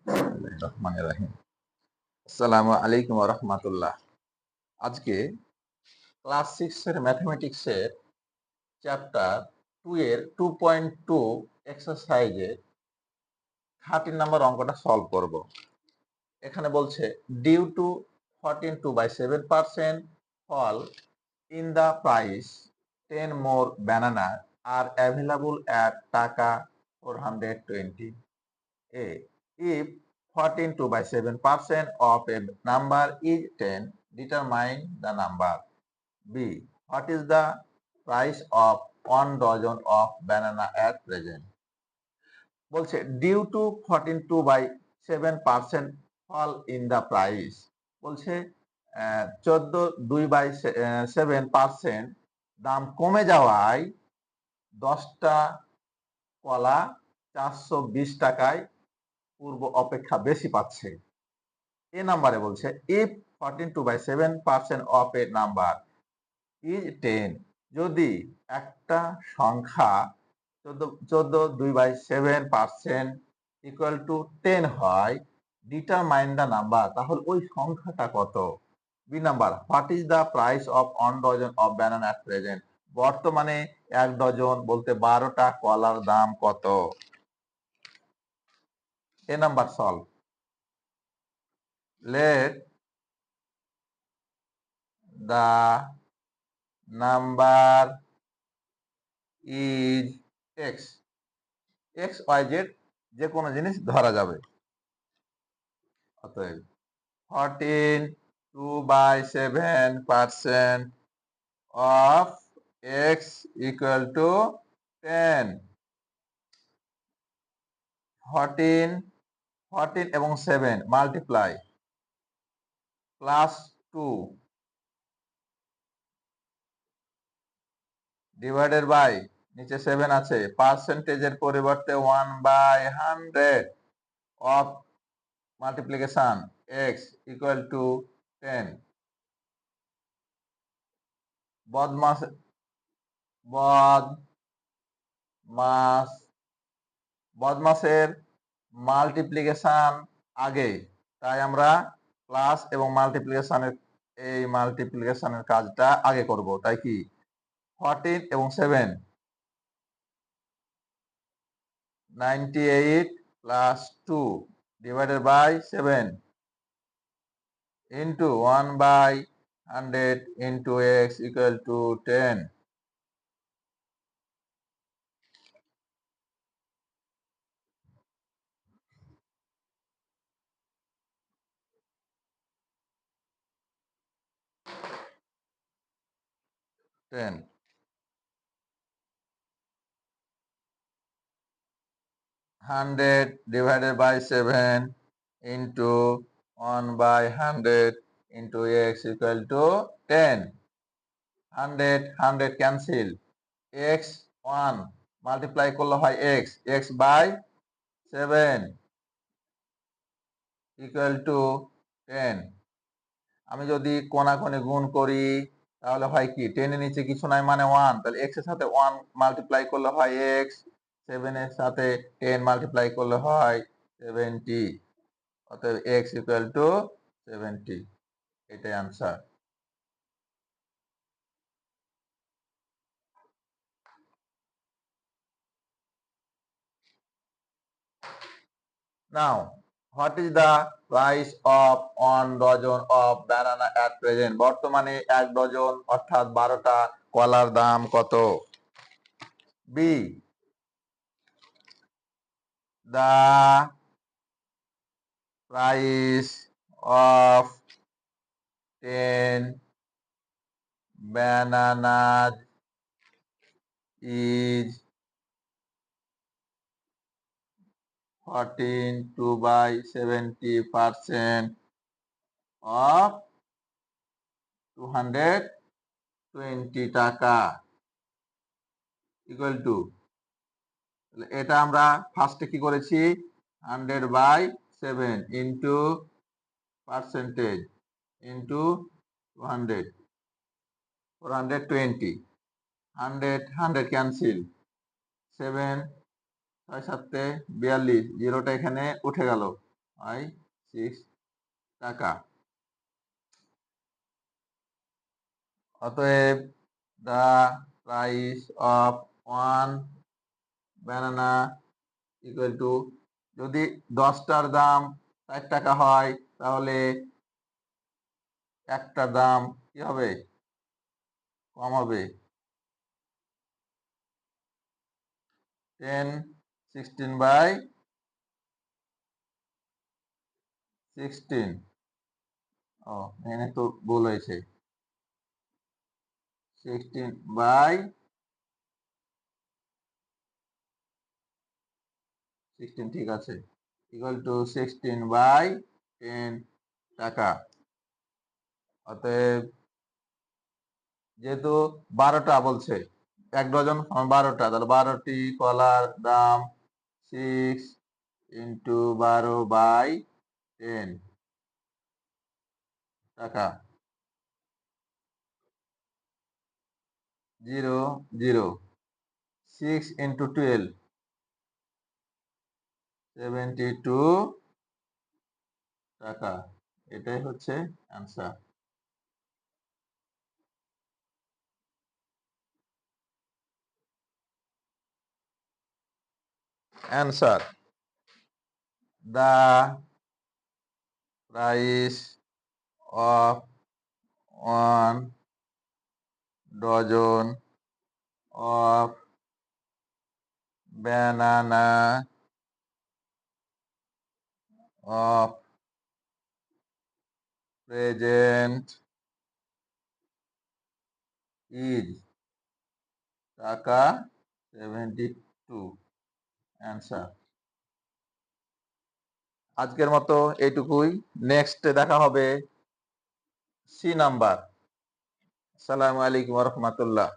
রহমানির রহিম। আসসালামু আলাইকুম ওয়া রাহমাতুল্লাহ। আজকে ক্লাস 6 এর ম্যাথমেটিক্সের চ্যাপ্টার 2 এর 2.2 এক্সারসাইজের 13 নম্বর অঙ্কটা সলভ করব। এখানে বলছে due to 14.7% fall in the price 10 more banana are available at টাকা 420. A. If 14.7% of a number is 10, determine the number. B. What is the price of 1 dozen of banana at present? বলছে due to 14.7% fall in the price. বলছে 14.2/7% দাম কমে যাওয়ায় 10টা কলা 420 টাকায় পূর্ব অপেক্ষা বেশি পাচ্ছে। এ নাম্বারে বলছে if 14.7% of A number is 10, যদি একটা সংখ্যা 14.2/7% ইকুয়াল টু 10 হয়, ডিটারমাইন দ্য নাম্বার, তাহলে ওই সংখ্যাটা কত। B number, what is the price of 1 dozen of banana at present, বর্তমানে 1 ডজন বলতে 12টা কলার দাম কত। A number solve. Let the number is x, x y z যে কোনো জিনিস ধরা যাবে। অতএব 14.2/7% of x equal to 10. 14 এবং 7 মাল্টিপ্লাই +2 ডিভাইডেড বাই নিচে 7 আছে, পার্সেন্টেজের পরিবর্তে 1/100 of multiplication x equal to 10. বদমাসের মাল্টিপ্লিকেশন আগে, তাই আমরা প্লাস এবং মাল্টিপ্লিকেশনের কাজটা আগে করব। তাই কি 14 এবং 7 98 +2 divided by 7 into 1/100 into x equal to 10. Ten 100 divided by 7 into 1/100 into x equal to 10. 100 cancel, x 1 multiply করলে হয় x by 7 equal to 10. আমি যদি কোণাকুণি গুণ করি তাহলে হয় কি 10 এর নিচে কিছু নাই মানে 1, তাহলে x এর সাথে 1 মাল্টিপ্লাই করলে হয় x, 7 এর সাথে 10 মাল্টিপ্লাই করলে হয় 70, অতএব x ইকুয়াল টু 70। এটাই answer. Now what is the price of 1 dozen of banana at present, বর্তমানে 1 ডজন অর্থাৎ 12টা কলার দাম কত। B the price of 10 bananas is 14.2/70% of 220 টাকা ইকুয়াল টু, এটা আমরা ফার্স্টে কি করেছি 100/7 ইন্টু পার্সেন্টেজ ইন্টু 200 420, 100 ক্যান্সেল, 7 6 7 42, জিরোটা এখানে উঠে গেল, হয় 6 টাকা। অতএব the price of one banana equal to, যদি 10টার দাম 4 টাকা হয় তাহলে একটার দাম কি হবে? কম হবে। 10 16/16। ও, এখানে তো ভুল হয়েছে। 16/16 ঠিক আছে, ইকুয়াল টু 16/10 টাকা। অতএব যেহেতু 12টা বলছে, 1 ডজন 12টা, তাহলে 12টি কলার দাম 6 ইন্টু 12/10 টাকা। 0 0 6 ইন্টু 12 72 টাকা। এটাই হচ্ছে answer. Answer: the price of 1 dozen of banana of present is টাকা 72। অ্যান্সার। আজকের মতো এইটুকুই। নেক্সট দেখা হবে সি নাম্বার। আসসালামু আলাইকুম ওয়া রাহমাতুল্লাহ।